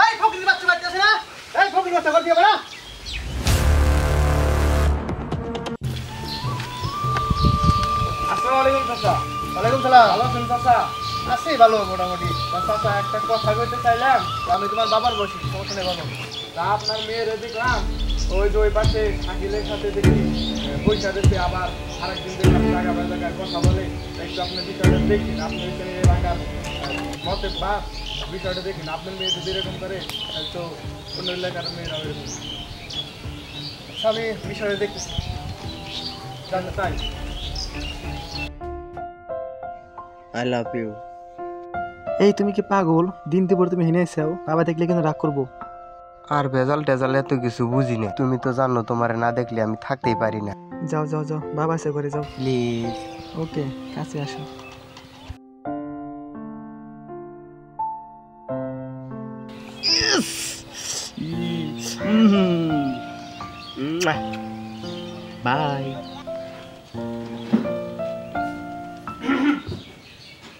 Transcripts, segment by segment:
এই ফকির বাচ্চা বাচ্চা আছে না এই ফকির বাচ্চা কর দিয়ে বড়া আসসালামু আলাইকুম চাচা ওয়ালাইকুম সালাম ভালো আছেন চাচা আছি ভালো মোটামুটি চাচা একটা কথা কইতে চাইলাম আমি তোমার বাবার বসি সমস্যা নেই বলো তা আপনার মেয়ের দেখলাম ওই যে ওই পাশে শাকিলের সাথে দেখি পয়সা দিতে আবার আরেকদিন দেখলাম জায়গায় কথা বলে একটু আপনার বিষয়টা দেখেন আপনার এখানে এলাকার মতে বা বিষয়টা দেখেন আপনার মেয়ে যদি এরকম করে তো অন্য এলাকার মেয়েরা এরকম আমি বিষয়টা দেখতেছি জানতে চাই আই লাভ ইউ। এই তুমি কি পাগল? দিন দুপুর তুমি হেনে আইছাও, বাবা দেখলে কিন্তু রাগ করবো। আর ভেজাল টেজাল এত কিছু বুঝি না, তুমি তো জানো তোমার না দেখলে আমি থাকতেই পারি না। যাও যাও যাও, বাবা আছে করে যাও প্লিজ। ওকে, কাছে আসো। বাই।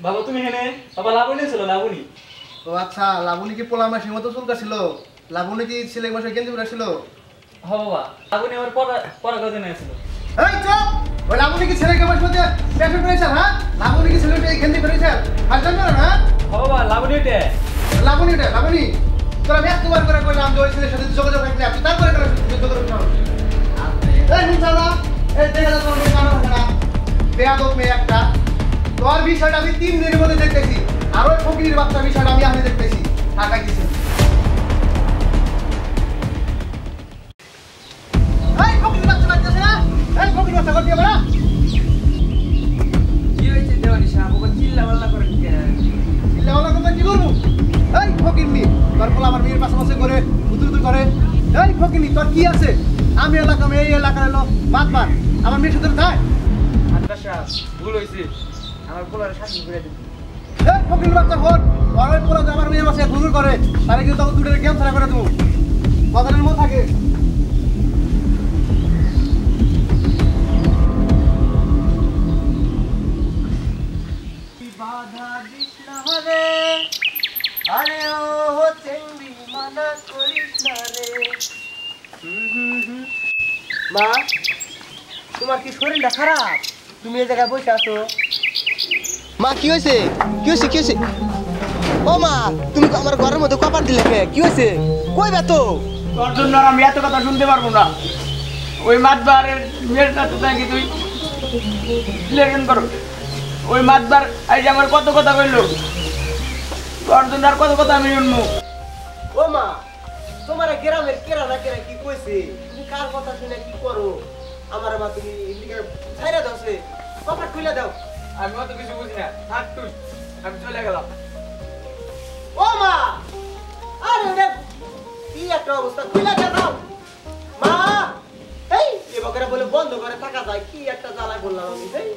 বাবা তুমি হেনে বাবা লাবণী ছিল লাবণী। ও আচ্ছা, লাবণী কি পোলা মাসির মতো চুলকা ছিল? লাবণী কি ছেলে মাসে গেঞ্জি পরা ছিল? হ্যাঁ বাবা, লাবণী আমার পড়া কাজে নিয়েছিল। এই চুপ! ওই লাবণী কি ছেলে মাসের মধ্যে প্যাশন করেছে? হ্যাঁ, লাবণী কি ছেলে গেঞ্জি পরেছে? আর জানো না? হ্যাঁ বাবা, লাবণী ওটা লাবণী তোরা আমি একবার করে কইলাম যে ওই ছেলের সাথে যোগাযোগ রাখলে আপনি তারপরে করে যোগাযোগ রাখুন। এই হুঁচালা, এই দেখা যাচ্ছে তোমার মেয়ে কানা থাকে না, বেয়াদব মেয়ে একটা। তোর বিষয়টা আমি 3 দিনের মধ্যে দেখতেছি, আর ওই ফকির বাচ্চা বিষয়টা আমি দেখতেছি। টাকা দিছি। এই ফকির বাচ্চা আছে না? এই ফকির বাচ্চা করতে বড়া। কি হইছে দেওয়ানি সাহেব? ওকে চিল্লাপাল্লা করেন কেন? চিল্লাপাল্লা করতে কি করব? এই ফকিরনি, তোর পোলা আমার মেয়ের পাশে করে উতুর করে। এই ফকিরনি, তোর কি আছে? আমি এই এলাকার হলো মাতবার, আমার মেয়ের সাথে থাকে। আচ্ছা সাহেব, ভুল হইছে, আমার পোলারে শাসন করে দিন। এই ফকির বাচ্চা ফোন, ওই পোলা যে আমার মেয়ের পাশে ঘুরঘুর করে, তাহলে কিন্তু তখন দুটোর গেম ছাড়া করে দেবো। কথাটার মধ্যে থাকে। বাধা দিস না রে, আরে ও চেংড়ি মানা করিস না রে। মা, তোমার কি শরীরটা খারাপ? তুমি এই জায়গায় বসে আছো। মা কি হয়েছে? ও মা, তুমি আমার ঘরের মধ্যে কপার দিলে কে? কি হয়েছে? কই বে তো? তোর জন্য আর আমি এত কথা শুনতে পারবো না। ওই মাতবারের মেয়ের সাথে থাকি তুই লেগেন করো। ওই মাতবার আজ আমার কত কথা কইলো, তোর জন্য আর কত কথা আমি শুনবো। ও মা, তোমার গ্রামের কেরা না কেরা কি কইছে? তুমি কার কথা শুনে কি করো? আমার মা তুমি এদিকে ছাইরা দাওছে, কপাট খুলে দাও। আমি অত কিছু বুঝি না, থাক তুই, আমি চলে গেলাম। ও মা, আরে রে কি একটা অবস্থা, খুলে দাও মা। এই এ বকরা বলে বন্ধ করে টাকা যায়, কি একটা জ্বালায় বললাম আমি। এই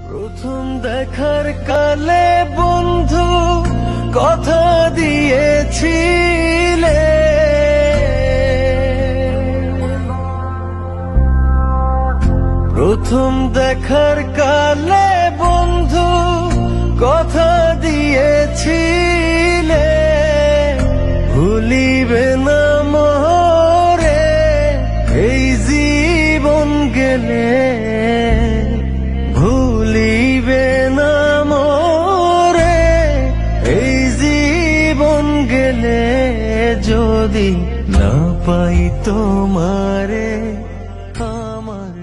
প্রথম দেখার কালে বন্ধু কথা দিয়েছিলে, প্রথম দেখার কালে বন্ধু কথা দিয়েছিলে, ভুলিবে না মোরে এই জীবন গেলে, ভুলিবে না মোরে এই জীবন গেলে, যদি না পাই তোমারে আমার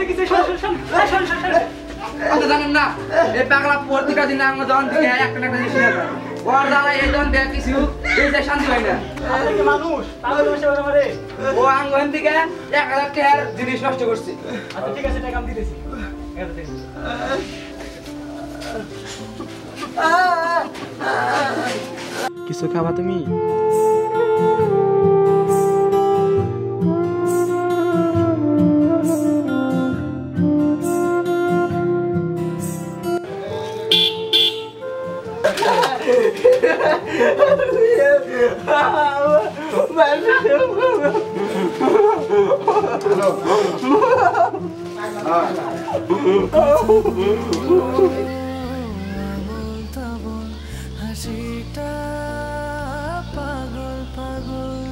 কিছু শোন না এই পাগলা প্রতিটা দিন আমার দন থেকে একটা একটা জিনিস নিয়ে যায় ওর দ্বারা এই দন দেয়া কিছু এই যে শান্তি হয় না আপনি কি মানুষ তাহলে তুমি সেবা করে ও আঙ্গন থেকে 1000 টাকার জিনিস নষ্ট করছে আচ্ছা ঠিক আছে টাকা আমি দিতেছি কিছু খাবা তুমি হাসিটা পাগল পাগল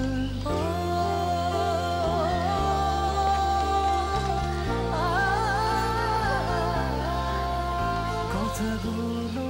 কথাগুলো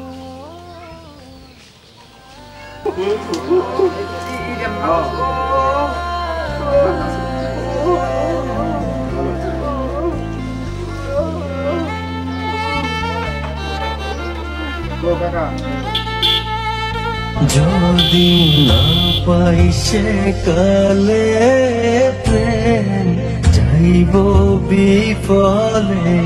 যদি না পাই সে কালে প্রেম চাইব বিফলে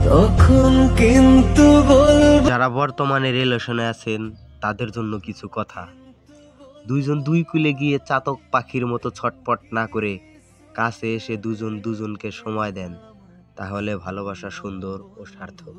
তখন কিন্তু বলবো। যারা বর্তমানে রিলেশনে আছেন তাদের জন্য কিছু কথা। দুইজন দুই কুলে গিয়ে চাতক পাখির মতো ছটপট না করে কাছে এসে দুজন দুজনকে সময় দেন, তাহলে ভালোবাসা সুন্দর ও সার্থক।